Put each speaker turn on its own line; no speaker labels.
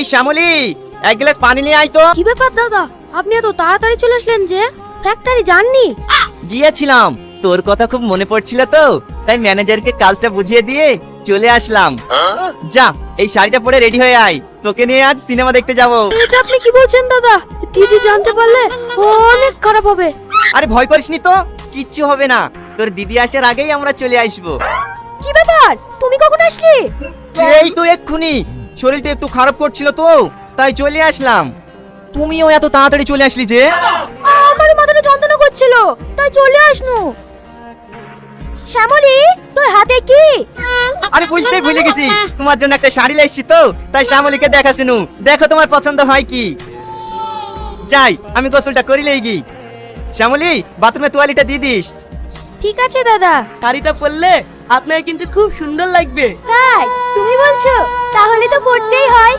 এই শ্যামলী, এক গ্লাস পানি নিয়ে আয় তো।
কি ব্যাপার দাদা, আপনি এত তাড়াতাড়ি চলে আসলেন যে? ফ্যাক্টরি যাননি?
গিয়েছিলাম, তোর কথা খুব মনে পড়ছিল তো, তাই ম্যানেজারকে কাজটা বুঝিয়ে দিয়ে চলে আসলাম। যা, এই শাড়িটা পরে রেডি হয়ে আয়, তোকে নিয়ে আজ সিনেমা দেখতে যাব।
এটা আপনি কি বলছেন দাদা? দিদি জানতে পারলে অনেক খারাপ হবে।
আরে ভয় করিসনি তো, কিচ্ছু হবে না। তোর দিদি আসার আগেই আমরা চলে আসবো।
কি ব্যাপার, তুমি কখন আসলে?
এই তো এক্ষুনি, শরীরটা একটু খারাপ করছিল তো, তাই চলে আসলাম। তুমিও এত তাড়াতাড়ি চলে আসলি যে?
আমার মাথাটা যন্ত্রণা করছিল, তাই চলে আসনু। শ্যামলী, তোর হাতে কি?
আরে বুঝতেই ভুলে গেছি, তোমার জন্য একটা শাড়ি লাইছি তো, তাই শ্যামলীকে দেখাছিনু। দেখো তোমার পছন্দ হয় কি। যাই, আমি গোসলটা করিলেই গি। শ্যামলী, বাথরুমে তোয়ালিটা দিয়ে দিস।
ঠিক আছে দাদা।
শাড়িটা পরলে আপনাকে কিন্তু খুব সুন্দর লাগবে।
তাই তুমি বলছো? তাহলে তো পড়তেই হয়।